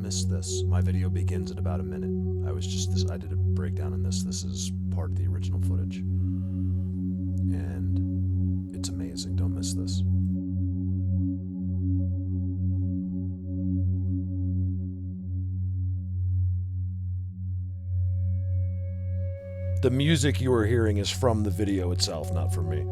miss this. My video begins at about a minute. I did a breakdown in this. This is part of the original footage. And it's amazing. Don't miss this. The music you are hearing is from the video itself, not from me.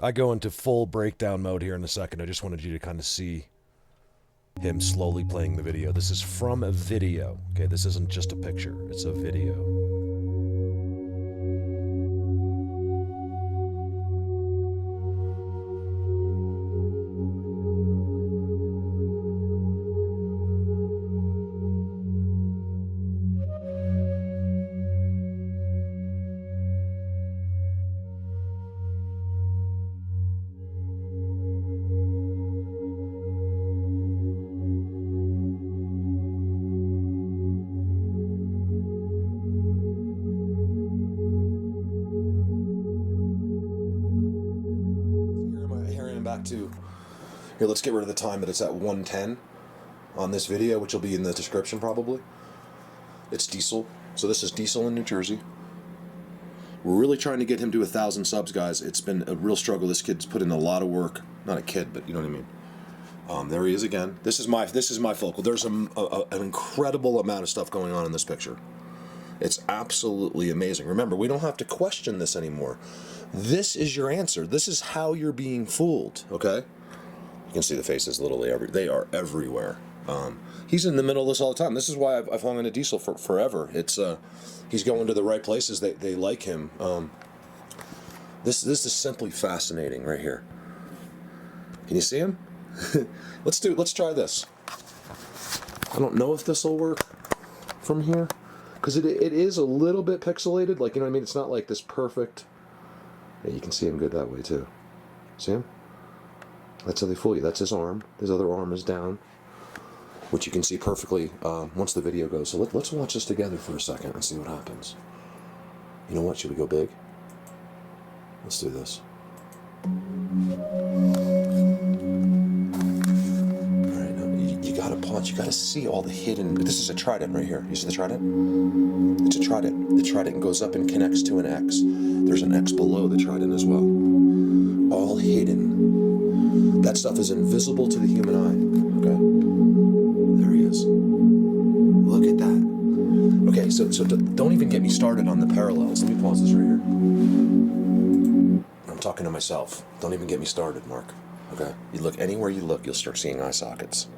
I go into full breakdown mode here in a second. I just wanted you to kind of see him slowly playing the video. This is from a video, okay? This isn't just a picture, it's a video. Back to here, let's get rid of the time that it's at 1:10 on this video, which will be in the description probably. It's Diesel. So this is Diesel in New Jersey. We're really trying to get him to 1,000 subs, guys. It's been a real struggle. This kid's put in a lot of work. Not a kid, but you know what I mean. There he is again. This is my focal. There's an incredible amount of stuff going on in this picture. It's absolutely amazing. Remember, we don't have to question this anymore. This is your answer. This is how you're being fooled, okay? You can see the faces literally they are everywhere. He's in the middle of this all the time. This is why I've hung on to Diesel for forever. It's he's going to the right places. They like him. This is simply fascinating right here. Can you see him? Let's try this. I don't know if this will work from here, because it is a little bit pixelated. Like, you know what I mean? It's not like this perfect. Yeah, you can see him good that way too. See him? That's how they fool you. That's his arm. His other arm is down, which you can see perfectly once the video goes. So let's watch this together for a second and see what happens. You know what? Should we go big? Let's do this. Alright, now you gotta pause. You gotta see all the hidden. This is a trident right here. You see the trident? It's a trident. The trident goes up and connects to an X. There's an X below the trident as well. All hidden. That stuff is invisible to the human eye. Okay? There he is. Look at that. Okay, so don't even get me started on the parallels. Let me pause this right here. I'm talking to myself. Don't even get me started, Mark. Okay? You look anywhere you look, you'll start seeing eye sockets.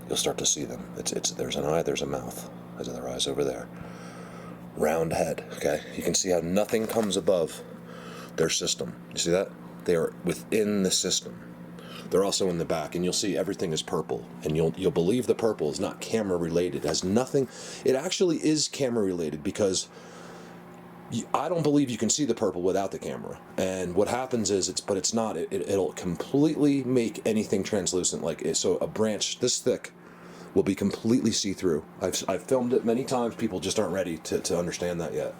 You'll start to see them. There's an eye, there's a mouth. There's other eyes over there. Round head, okay? You can see how nothing comes above their system. You see that? They are within the system. They're also in the back, and you'll see everything is purple, and you'll believe the purple is not camera related. It has nothing. It actually is camera related, because I don't believe you can see the purple without the camera. And what happens is it's not. It'll completely make anything translucent. So a branch this thick will be completely see-through. I've filmed it many times. People just aren't ready to understand that yet.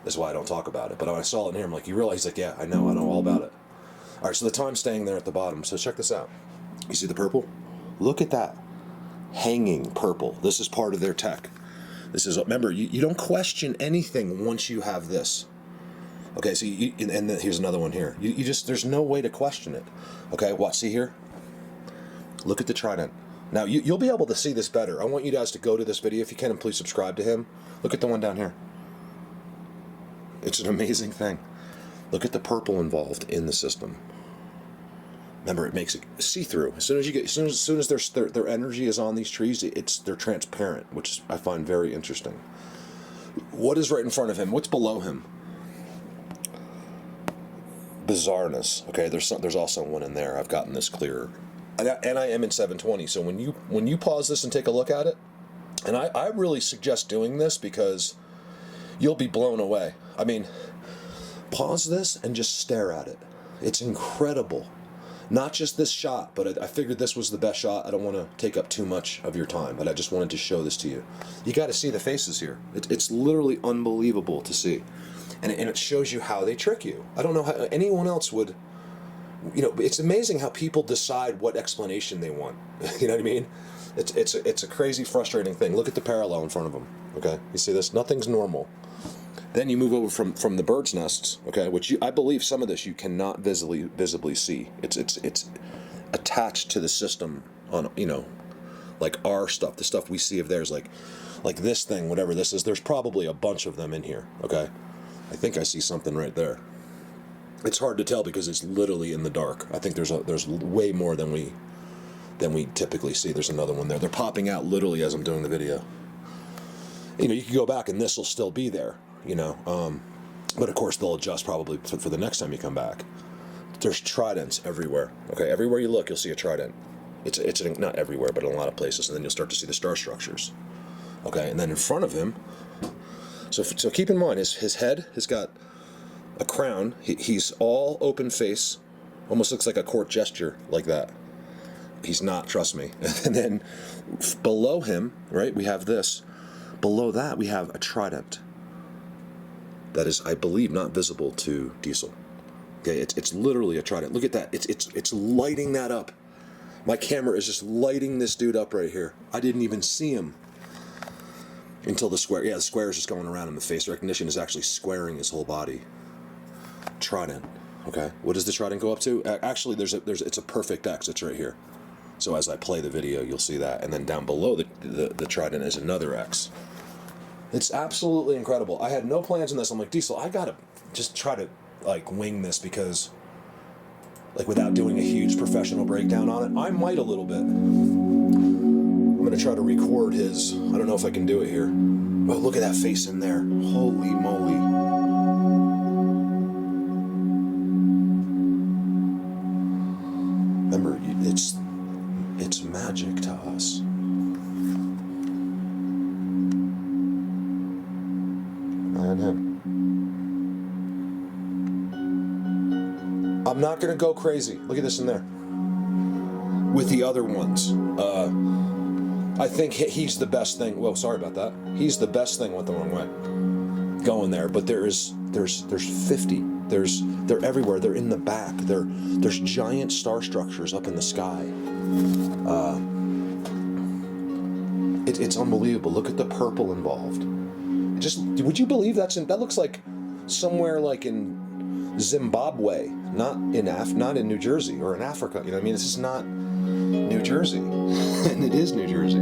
That's why I don't talk about it. But when I saw it in here, I'm like, you realize? He's like, yeah, I know all about it. All right, so the time's staying there at the bottom. So check this out. You see the purple? Look at that. Hanging purple. This is part of their tech. This is, remember, you don't question anything once you have this. Okay, so here's another one here. You just, there's no way to question it. Okay, watch, see here? Look at the trident. Now, you'll be able to see this better. I want you guys to go to this video if you can, and please subscribe to him. Look at the one down here. It's an amazing thing. Look at the purple involved in the system. Remember, it makes it see-through. As soon as their energy is on these trees, they're transparent, which I find very interesting. What is right in front of him? What's below him? Bizarreness. Okay, there's also one in there. I've gotten this clearer. And I am in 720, so when you pause this and take a look at it, and I really suggest doing this, because You'll be blown away. I mean, pause this and just stare at it. It's incredible. Not just this shot, but I figured this was the best shot. I don't want to take up too much of your time, but I just wanted to show this to you. You got to see the faces here. It's literally unbelievable to see. And it shows you how they trick you. I don't know how anyone else would, you know, it's amazing how people decide what explanation they want. You know what I mean? It's a crazy, frustrating thing. Look at the parallel in front of them, okay? You see this? Nothing's normal. Then you move over from the bird's nests, okay, which I believe some of this you cannot visibly see. It's attached to the system on, you know, like our stuff, the stuff we see of theirs, like this thing, whatever this is. There's probably a bunch of them in here, okay? I think I see something right there. It's hard to tell because it's literally in the dark. I think there's way more than we typically see. There's another one there. They're popping out literally as I'm doing the video. You know, you can go back and this will still be there, you know. But of course they'll adjust probably for the next time you come back. There's tridents everywhere. Okay, everywhere you look, you'll see a trident. It's not everywhere, but in a lot of places. And then you'll start to see the star structures. Okay, and then in front of him, so keep in mind his head has got a crown. He's all open face, almost looks like a court gesture like that. He's not, trust me. And then below him, right, we have this. Below that, we have a trident. That is, I believe, not visible to Diesel. Okay, it's literally a trident. Look at that. It's lighting that up. My camera is just lighting this dude up right here. I didn't even see him until the square. Yeah, the square is just going around him. The face recognition is actually squaring his whole body. Trident. Okay, what does the trident go up to? Actually, it's a perfect X. It's right here. So as I play the video, you'll see that. And then down below the trident is another X. It's absolutely incredible. I had no plans on this. I'm like, Diesel, I gotta just try to like wing this because, like, without doing a huge professional breakdown on it, I might a little bit. I'm gonna try to record his. I don't know if I can do it here. Oh, look at that face in there. Holy moly. Remember, it's magic to us. And him. I'm not gonna go crazy. Look at this in there. With the other ones, I think he's the best thing. Well, sorry about that. He's the best thing. Went the wrong way. Going there, but there's 50. They're everywhere. They're in the back. There's giant star structures up in the sky. It's unbelievable. Look at the purple involved. Would you believe that looks like somewhere like in Zimbabwe, not in New Jersey or in Africa. You know what I mean? This is not New Jersey, and it is New Jersey.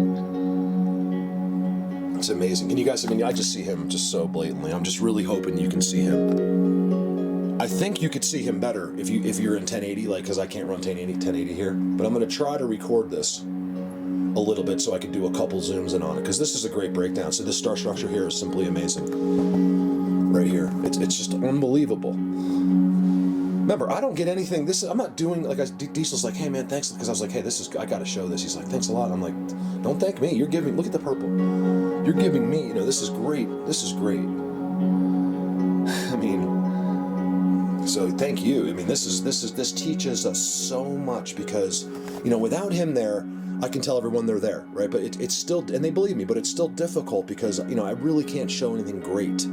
It's amazing. Can you guys? I mean, I just see him just so blatantly. I'm just really hoping you can see him. I think you could see him better if you're in 1080, like, because I can't run 1080 here. But I'm gonna try to record this a little bit so I can do a couple zooms in on it, because this is a great breakdown. So this star structure here is simply amazing. Right here, it's just unbelievable. Remember, I don't get anything. I'm not doing like Diesel's like, hey man, thanks, because I was like, hey, I got to show this. He's like, thanks a lot. I'm like, don't thank me. You're giving. Look at the purple. You're giving me. You know, this is great. This is great. I mean, so thank you. I mean, this teaches us so much, because, you know, without him there, I can tell everyone they're there, right? But it's still, and they believe me, but it's still difficult because, you know, I really can't show anything great.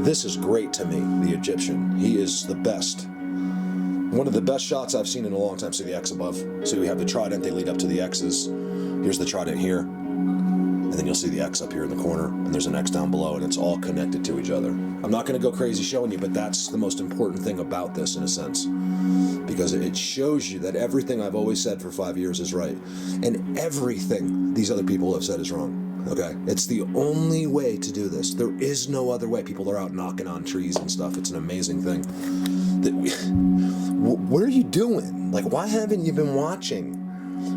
This is great to me, the Egyptian. He is the best. One of the best shots I've seen in a long time. See the X above. So we have the trident, they lead up to the X's. Here's the trident here. And then you'll see the X up here in the corner, and there's an X down below, and it's all connected to each other. I'm not going to go crazy showing you, but that's the most important thing about this, in a sense. Because it shows you that everything I've always said for 5 years is right. And everything these other people have said is wrong. Okay? It's the only way to do this. There is no other way. People are out knocking on trees and stuff. It's an amazing thing. What are you doing? Like, why haven't you been watching?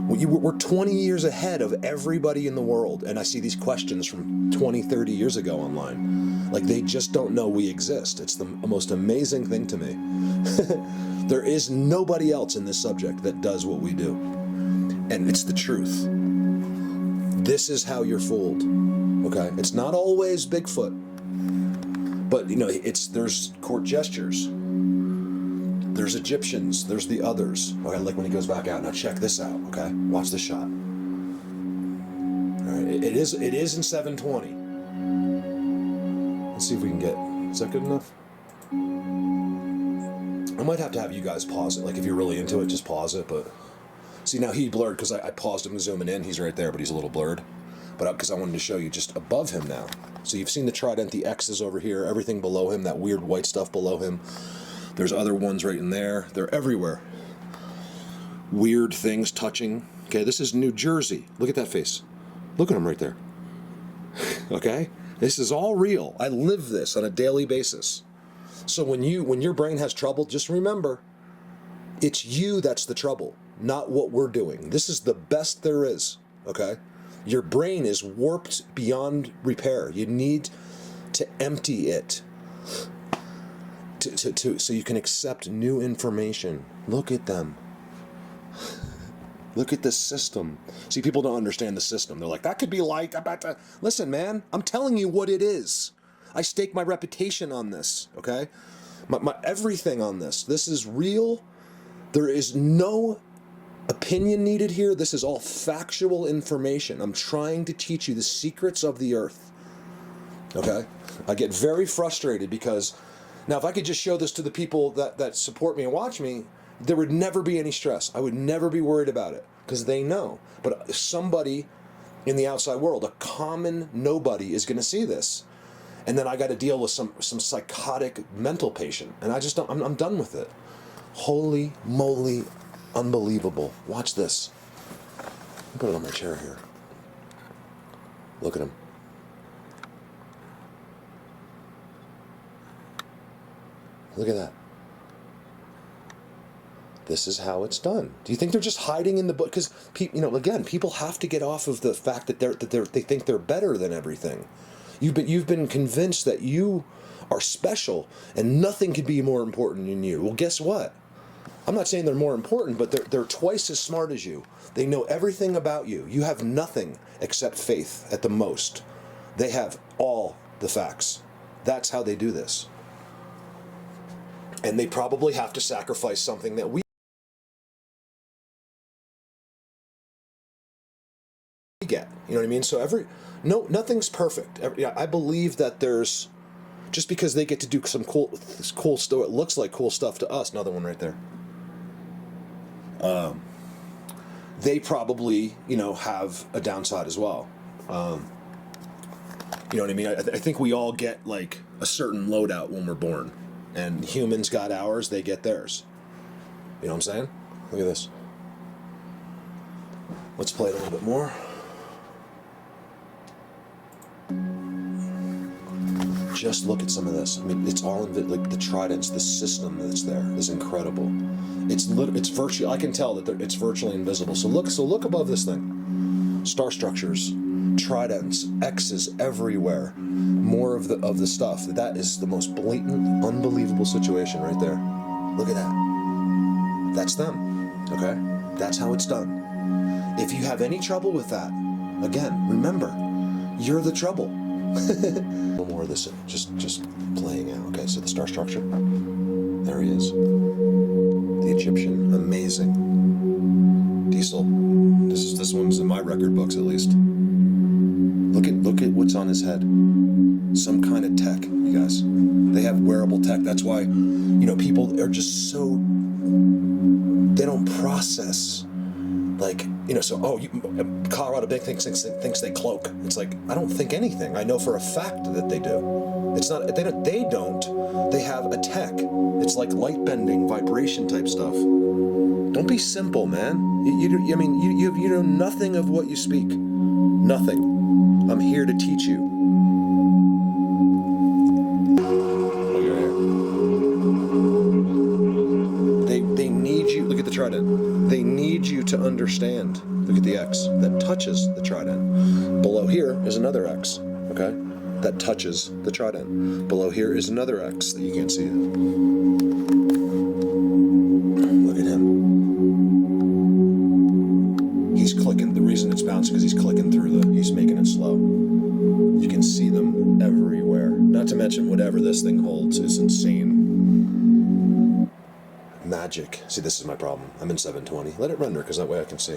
We're 20 years ahead of everybody in the world, and I see these questions from 20, 30 years ago online. Like, they just don't know we exist. It's the most amazing thing to me. There is nobody else in this subject that does what we do. And it's the truth. This is how you're fooled. Okay? It's not always Bigfoot. But, there's court gestures. There's Egyptians. There's the others. Okay, like when he goes back out. Now check this out, okay? Watch this shot. All right, it is in 720. Let's see if we can get... Is that good enough? I might have to have you guys pause it. Like, if you're really into it, just pause it, but... See, now he blurred because I paused him to zoom in. He's right there, but he's a little blurred. But because I wanted to show you just above him now. So you've seen the trident, the X's over here, everything below him, that weird white stuff below him. There's other ones right in there. They're everywhere. Weird things touching. Okay, this is New Jersey. Look at that face. Look at him right there. Okay? This is all real. I live this on a daily basis. So when your brain has trouble, just remember, it's you that's the trouble, not what we're doing. This is the best there is, okay? Your brain is warped beyond repair. You need to empty it so you can accept new information. Look at them. Look at the system. See, people don't understand the system. They're like, that could be like, listen, man, I'm telling you what it is. I stake my reputation on this, okay? My everything on this. This is real. There is no opinion needed here. This is all factual information. I'm trying to teach you the secrets of the earth, okay? I get very frustrated because, now if I could just show this to the people that support me and watch me, there would never be any stress. I would never be worried about it because they know. But somebody in the outside world, a common nobody, is going to see this. And then I got to deal with some psychotic mental patient. And I just don't, I'm done with it. Holy moly, unbelievable. Watch this. I'll put it on my chair here. Look at him. Look at that. This is how it's done. Do you think they're just hiding in the book? Because, again, people have to get off of the fact that they think they're better than everything. You've been convinced that you are special and nothing can be more important than you. Well, guess what? I'm not saying they're more important, but they're twice as smart as you. They know everything about you. You have nothing except faith at the most. They have all the facts. That's how they do this. And they probably have to sacrifice something that we get. You know what I mean? So nothing's perfect. I believe that there's, just because they get to do some cool stuff, it looks like cool stuff to us. Another one right there. They probably, have a downside as well. You know what I mean? I think we all get like a certain loadout when we're born, and humans got ours, they get theirs. You know what I'm saying? Look at this. Let's play it a little bit more. Just look at some of this. I mean, it's all in like the tridents, the system that's there is incredible. It's virtually, I can tell that it's virtually invisible. So look above this thing. Star structures, tridents, X's everywhere. More of the stuff. That is the most blatant, unbelievable situation right there. Look at that. That's them. Okay? That's how it's done. If you have any trouble with that, again, remember, you're the trouble. A little more of this, just playing out. Okay, so the star structure. There he is. The Egyptian, amazing. Diesel. This one's in my record books at least. Look at what's on his head. Some kind of tech, you guys. They have wearable tech. That's why, people are just so, they don't process. Like, Colorado Big thinks they cloak. It's like, I don't think anything. I know for a fact that they do. It's not, they don't. They have a tech. It's like light bending, vibration type stuff. Don't be simple, man. You know nothing of what you speak. Nothing. I'm here to teach you. They need you. Look at the trident. They need you to understand. Look at the X that touches the trident. Below here is another X, okay? That touches the trident. Below here is another X that you can't see. Look at him. He's clicking. clicking. The reason it's bouncing because he's clicking through he's making it slow. You can see them everywhere. Not to mention whatever this thing holds is insane. Magic. See, this is my problem. I'm in 720. Let it render because that way I can see.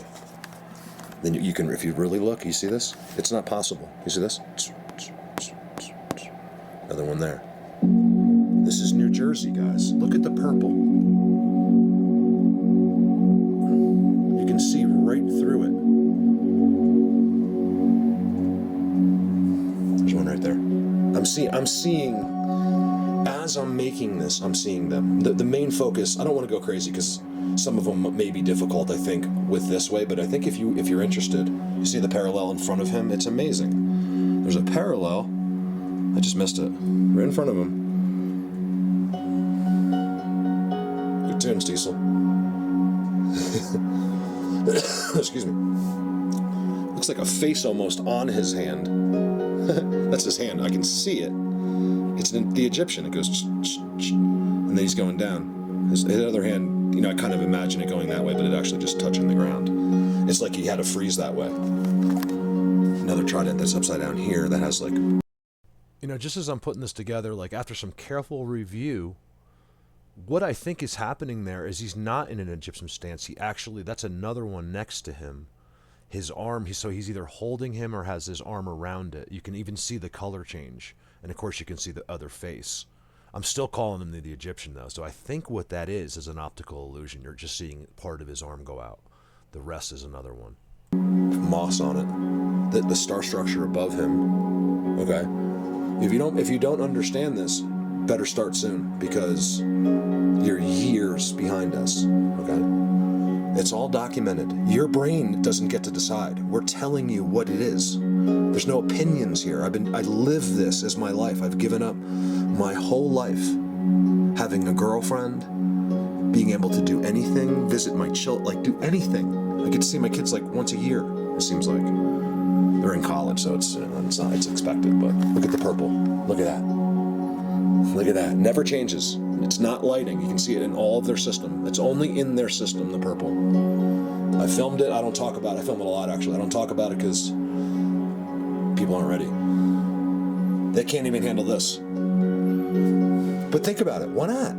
Then you can, if you really look, you see this? It's not possible. You see this? Another one there. This is New Jersey, guys. Look at the purple. You can see right through it. There's one right there. I'm seeing, as I'm making this, I'm seeing them. The main focus, I don't want to go crazy because some of them may be difficult, I think, with this way, but I think if you're interested, you see the parallel in front of him, it's amazing. There's a parallel, I just missed it, right in front of him. Good tunes, Diesel. Excuse me. Looks like a face almost on his hand. That's his hand, I can see it. It's the Egyptian, it goes and then he's going down. His other hand, I kind of imagine it going that way, but it actually just touching the ground. It's like he had to freeze that way. Another trident that's upside down here that has like... just as I'm putting this together, like after some careful review, what I think is happening there is he's not in an Egyptian stance. He actually, that's another one next to him. His arm, so he's either holding him or has his arm around it. You can even see the color change. And of course you can see the other face. I'm still calling him the Egyptian though. So I think what that is an optical illusion. You're just seeing part of his arm go out. The rest is another one. Moss on it. The star structure above him. Okay. If you don't understand this, better start soon because you're years behind us. Okay. It's all documented. Your brain doesn't get to decide. We're telling you what it is. There's no opinions here. I live this as my life. I've given up my whole life having a girlfriend, being able to do anything, visit my children, do anything. I get to see my kids once a year, it seems like. They're in college, so it's expected, but look at the purple. Look at that. Look at that. Never changes. It's not lighting. You can see it in all of their system. It's only in their system, the purple. I filmed it. I don't talk about it. I film it a lot, actually. I don't talk about it because people aren't ready. They can't even handle this. But think about it. Why not?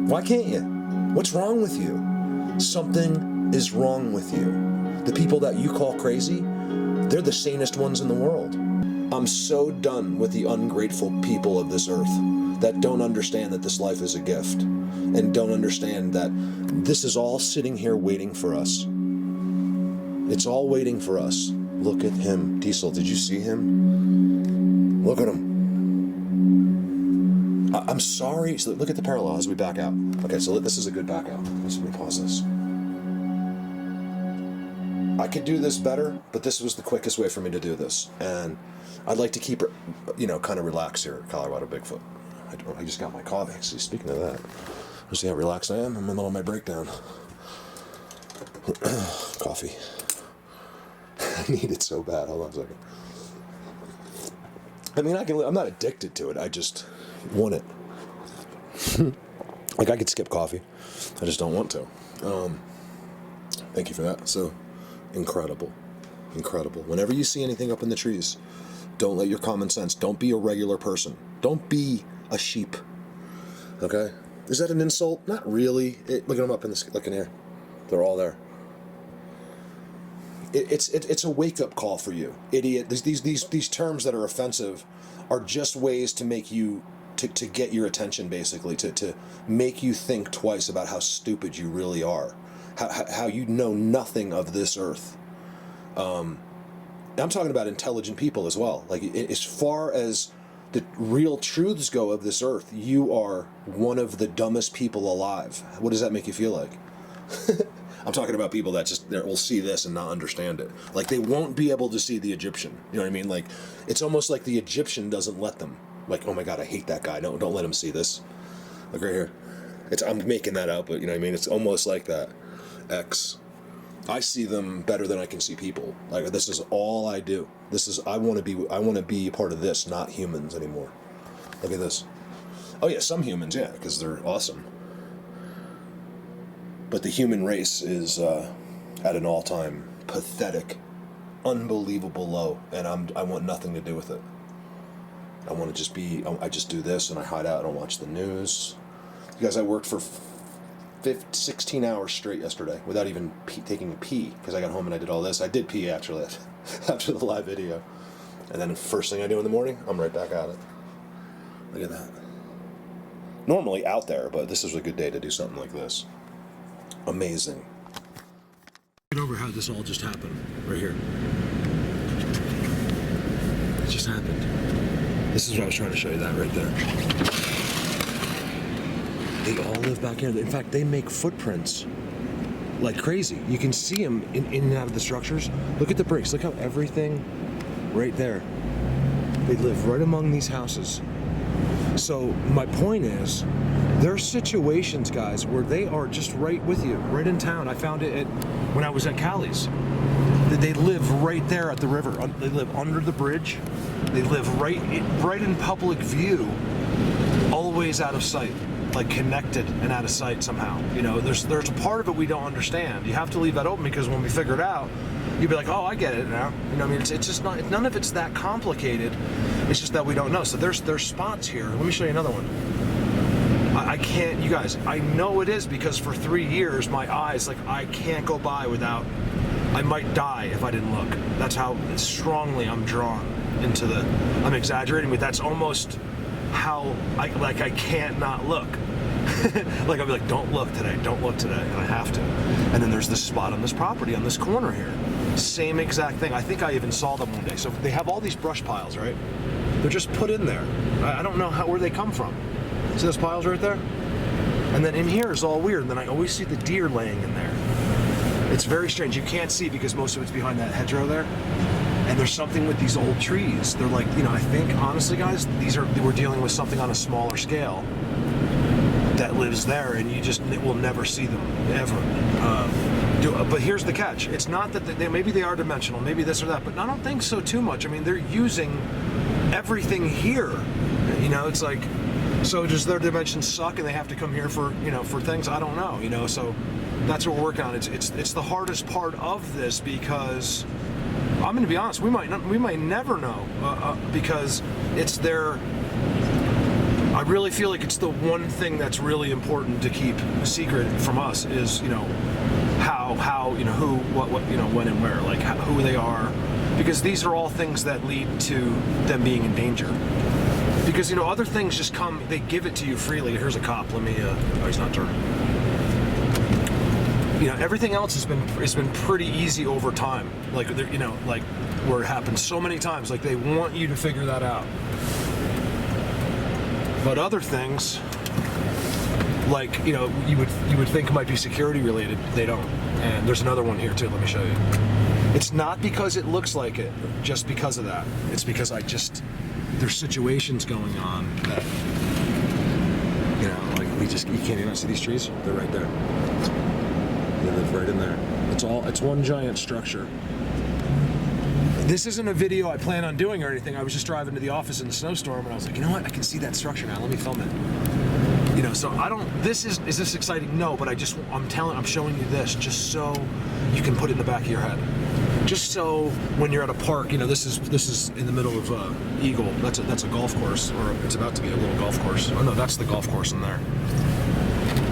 Why can't you? What's wrong with you? Something is wrong with you. The people that you call crazy, they're the sanest ones in the world. I'm so done with the ungrateful people of this earth that don't understand that this life is a gift and don't understand that this is all sitting here waiting for us. It's all waiting for us. Look at him. Diesel, did you see him? Look at him. I'm sorry. So look at the parallel as we back out. Okay, so this is a good back out. Let me pause this. I could do this better, but this was the quickest way for me to do this. And I'd like to keep it, kind of relaxed here at Colorado Bigfoot. I just got my coffee. Actually, speaking of that, you see how relaxed I am? I'm in the middle of my breakdown. Coffee. I need it so bad. Hold on a second. I'm not addicted to it. I just want it. I could skip coffee. I just don't want to. Thank you for that. So, incredible. Incredible. Whenever you see anything up in the trees, don't let your common sense, don't be a regular person. Don't be a sheep. Okay? Is that an insult? Not really. Look at them up in the look in here. They're all there. It's a wake-up call for you, idiot. These terms that are offensive are just ways to make you to get your attention, basically, to make you think twice about how stupid you really are, how you know nothing of this earth. I'm talking about intelligent people as well. As far as the real truths go of this earth, you are one of the dumbest people alive. What does that make you feel like? I'm talking about people that will see this and not understand it. They won't be able to see the Egyptian. You know what I mean? It's almost like the Egyptian doesn't let them. Oh my God, I hate that guy. Don't let him see this. Look right here. I'm making that up, but you know what I mean? It's almost like that. X. I see them better than I can see people. This is all I do. I want to be a part of this, not humans anymore. Look at this. Oh yeah, some humans, yeah, because they're awesome. But the human race is at an all-time pathetic, unbelievable low, and I want nothing to do with it. I want to just be, I just do this and I hide out and I watch the news. You guys, I worked for 16 hours straight yesterday without even taking a pee, because I got home and I did all this. I did pee actually after the live video. And then the first thing I do in the morning, I'm right back at it. Look at that. Normally out there, but this is a good day to do something like this. Amazing. Get over how this all just happened right here. It just happened. This is what I was trying to show you, that right there. They all live back here. In fact, they make footprints like crazy. You can see them in and out of the structures. Look at the bricks. Look how everything right there. They live right among these houses. So my point is, there's situations, guys, where they are just right with you, right in town. I found it when I was at Cali's. They live right there at the river. They live under the bridge. They live right in public view, always out of sight, like connected and out of sight somehow. You know, there's a part of it we don't understand. You have to leave that open, because when we figure it out, you'd be like, oh, I get it now. You know, I mean, it's just not, none of it's that complicated. It's just that we don't know. So there's spots here. Let me show you another one. I can't, you guys, I know it is, because for 3 years, my eyes, like, I can't go by without, I might die if I didn't look. That's how strongly I'm drawn into the, I'm exaggerating, but that's almost how I can't not look. Like, I'll be like, don't look today, and I have to. And then there's this spot on this property, on this corner here. Same exact thing. I think I even saw them one day. So they have all these brush piles, right? They're just put in there. I don't know where they come from. See those piles right there? And then in here is all weird, and then I always see the deer laying in there. It's very strange. You can't see because most of it's behind that hedgerow there. And there's something with these old trees. They're like, you know, I think, honestly, guys, we're dealing with something on a smaller scale that lives there, and you just will never see them, ever. But here's the catch. It's not that maybe they are dimensional, maybe this or that, but I don't think so too much. I mean, they're using everything here. You know, it's like, so does their dimensions suck and they have to come here for, you know, for things? I don't know, you know, so that's what we're working on. It's the hardest part of this, because I'm going to be honest, we might never know, because it's their, I really feel like it's the one thing that's really important to keep secret from us is, you know, how, you know, who, what, you know, when and where, like who they are, because these are all things that lead to them being in danger. Because, you know, other things just come, they give it to you freely. Here's a cop. Let me, oh, he's not turning. You know, everything else has been pretty easy over time. Like, you know, like where it happens so many times. Like, they want you to figure that out. But other things, like, you know, you would think might be security related. They don't. And there's another one here too. Let me show you. It's not because it looks like it, just because of that. It's because there's situations going on that, you know, like you can't even see these trees. They're right there. They live right in there. It's one giant structure. This isn't a video I plan on doing or anything. I was just driving to the office in the snowstorm, and I was like, you know what? I can see that structure now. Let me film it. You know, so I don't. Is this exciting? No, but I'm showing you this just so you can put it in the back of your head. Just so when you're at a park, you know, this is in the middle of Eagle. That's a golf course, or it's about to be a little golf course. Oh no, that's the golf course in there.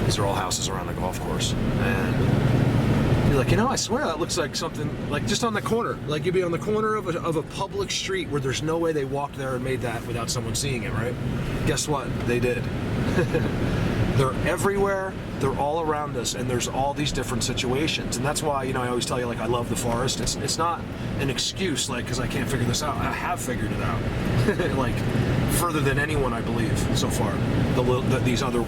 These are all houses around the golf course, and you're like, you know, I swear that looks like something like just on the corner. Like you'd be on the corner of a public street where there's no way they walked there and made that without someone seeing it, right? Guess what? They did. They're everywhere. They're all around us, and there's all these different situations, and that's why, you know, I always tell you, like, I love the forest. It's not an excuse, like, because I can't figure this out. I have figured it out, like, further than anyone, I believe, so far. These other,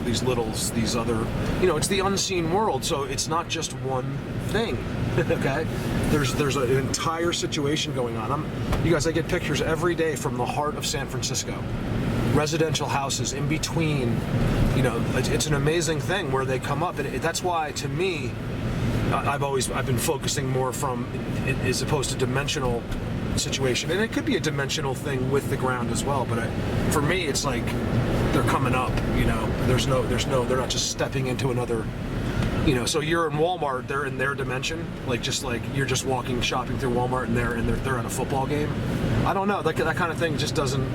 you know, it's the unseen world, so it's not just one thing. Okay, there's an entire situation going on. You guys, I get pictures every day from the heart of San Francisco. Residential houses in between, you know, it's an amazing thing where they come up, and that's why, to me, I've been focusing more from, as opposed to dimensional situation, and it could be a dimensional thing with the ground as well. But for me, it's like they're coming up. You know, they're not just stepping into another So you're in Walmart, they're in their dimension, just like you're just shopping through Walmart, and they're at a football game. I don't know, that kind of thing just doesn't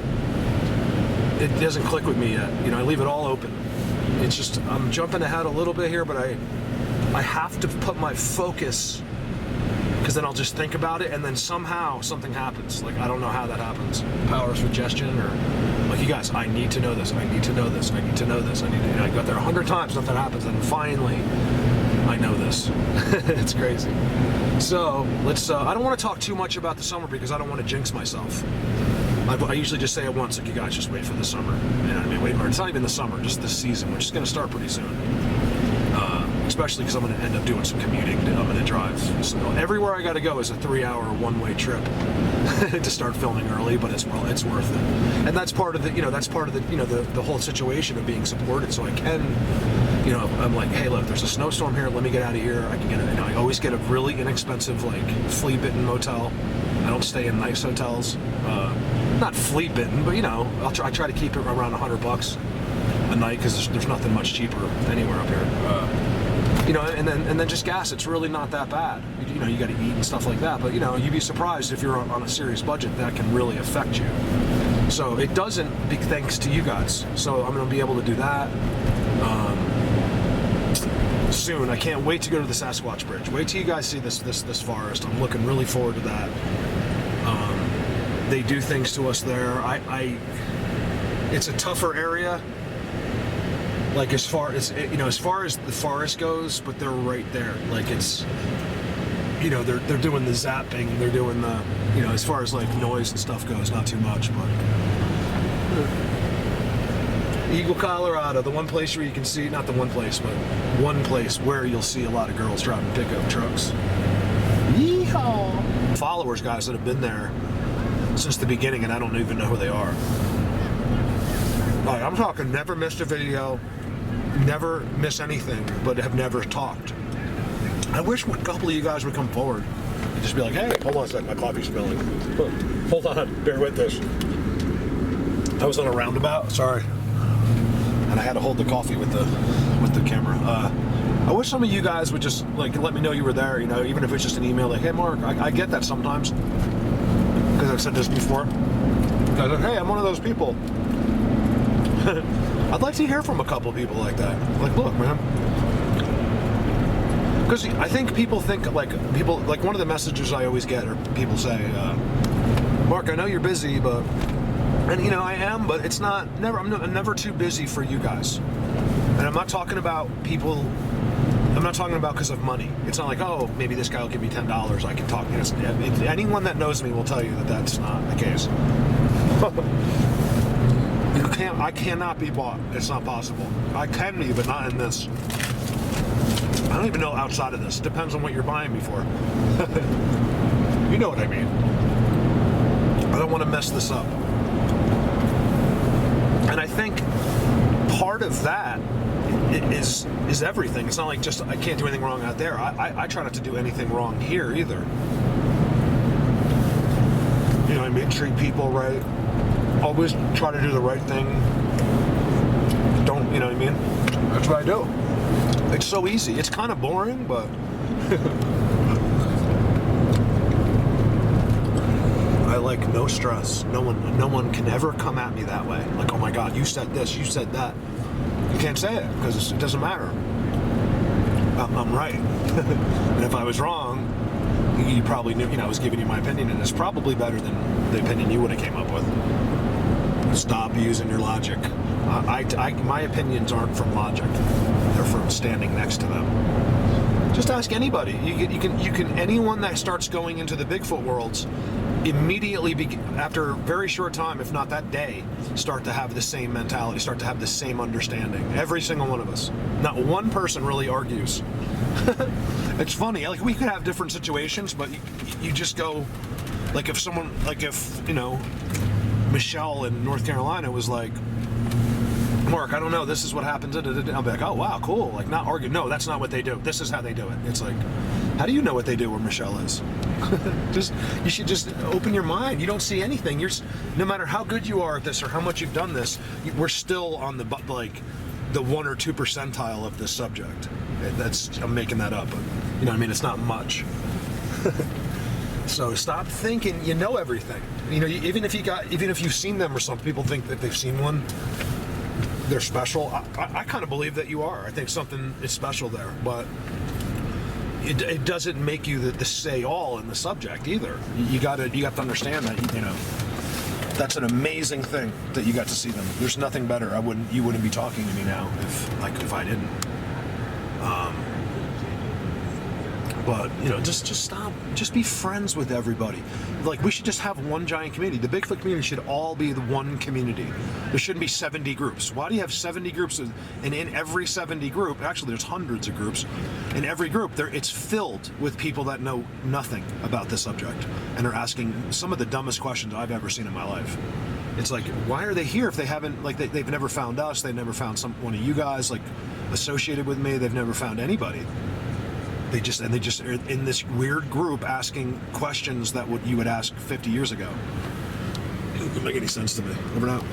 click with me yet. I leave it all open. It's just, I'm jumping ahead a little bit here, but I have to put my focus, because then I'll just think about it, and then somehow something happens. I don't know how that happens. Power of suggestion, or you guys, I need to know this, I need to know this, I need to know this, I got there 100 times, nothing happens, and finally, I know this. It's crazy. So, let's, I don't want to talk too much about the summer, because I don't want to jinx myself. I usually just say it once, you guys just wait for the summer. Wait, or it's not even the summer, just this season, which is going to start pretty soon. Especially because I'm going to end up doing some commuting. I'm going to drive. So everywhere I got to go is a 3-hour one-way trip to start filming early, but it's worth it. And that's part of the the whole situation of being supported. So I can, I'm like, hey, look, there's a snowstorm here. Let me get out of here. I can get I always get a really inexpensive flea-bitten motel. I don't stay in nice hotels. Not flea-bitten, but I try to keep it around $100 a night, because there's nothing much cheaper anywhere up here. And then just gas. It's really not that bad. You got to eat and stuff like that. But you'd be surprised if you're on a serious budget, that can really affect you. So it doesn't, thanks to you guys. So I'm going to be able to do that soon. I can't wait to go to the Sasquatch Bridge. Wait till you guys see this forest. I'm looking really forward to that. They do things to us there. It's a tougher area. As far as the forest goes, but they're right there. It's, they're doing the zapping, they're doing the, as far as noise and stuff goes, not too much, but Eagle, Colorado, the one place where you can see, not the one place, but one place where you'll see a lot of girls driving pickup trucks. Yeehaw! Followers, guys that have been there since the beginning, and I don't even know who they are. I'm talking never missed a video, never miss anything, but have never talked. I wish a couple of you guys would come forward and just be like, hey, hold on a second, my coffee's spilling. Hold on, bear with this. I was on a roundabout, sorry. And I had to hold the coffee with the camera. I wish some of you guys would just let me know you were there, even if it's just an email, hey Mark, I get that sometimes, because I've said this before. Guys like, hey, I'm one of those people. I'd like to hear from a couple people like that. Look, man. Because I think people think, one of the messages I always get, or people say, Mark, I know you're busy, but, and I am, but it's not, I'm never too busy for you guys. And I'm not talking about people, I'm not talking about because of money. It's not like, oh, maybe this guy will give me $10, I can talk. Anyone that knows me will tell you that that's not the case. I cannot be bought. It's not possible. I can be, but not in this. I don't even know outside of this. It depends on what you're buying me for. You know what I mean. I don't want to mess this up. And I think part of that is everything. It's not like just I can't do anything wrong out there. I try not to do anything wrong here either. I mean? Treat people right. Always try to do the right thing. Don't, you know what I mean? That's what I do. It's so easy. It's kind of boring, but I no stress. No one can ever come at me that way. Oh my God, you said this, you said that. You can't say it because it doesn't matter. I'm right. And if I was wrong, you probably knew, I was giving you my opinion, and it's probably better than the opinion you would have came up with. Stop using your logic. My opinions aren't from logic. They're from standing next to them. Just ask anybody. You can anyone that starts going into the Bigfoot worlds immediately after a very short time, if not that day, start to have the same mentality, start to have the same understanding. Every single one of us. Not one person really argues. It's funny. We could have different situations, but you just go, if Michelle in North Carolina was like, Mark, I don't know, this is what happens. I'll be like, oh, wow, cool. Not argue. No, that's not what they do. This is how they do it. It's how do you know what they do where Michelle is? You should just open your mind. You don't see anything. No matter how good you are at this or how much you've done this, we're still on the, the 1 or 2 percentile of this subject. I'm making that up, but you know what I mean? It's not much. So stop thinking you know everything. You know, even if you've seen them, or some people think that they've seen one, they're special. I kind of believe that you are. I think something is special there, but it doesn't make you the say all in the subject either. You have to understand that, you know, that's an amazing thing that you got to see them. There's nothing better. You wouldn't be talking to me now if I didn't. But, you know, just stop. Just be friends with everybody. Like, we should just have one giant community. The Bigfoot community should all be the one community. There shouldn't be 70 groups. Why do you have 70 groups? And in every 70 group, actually there's hundreds of groups. In every group, it's filled with people that know nothing about the subject and are asking some of the dumbest questions I've ever seen in my life. It's like, why are they here if they haven't, like, they've never found us, they've never found one of you guys, like, associated with me, they've never found anybody. They just are in this weird group asking questions that you would ask 50 years ago. It doesn't make any sense to me. Over and out.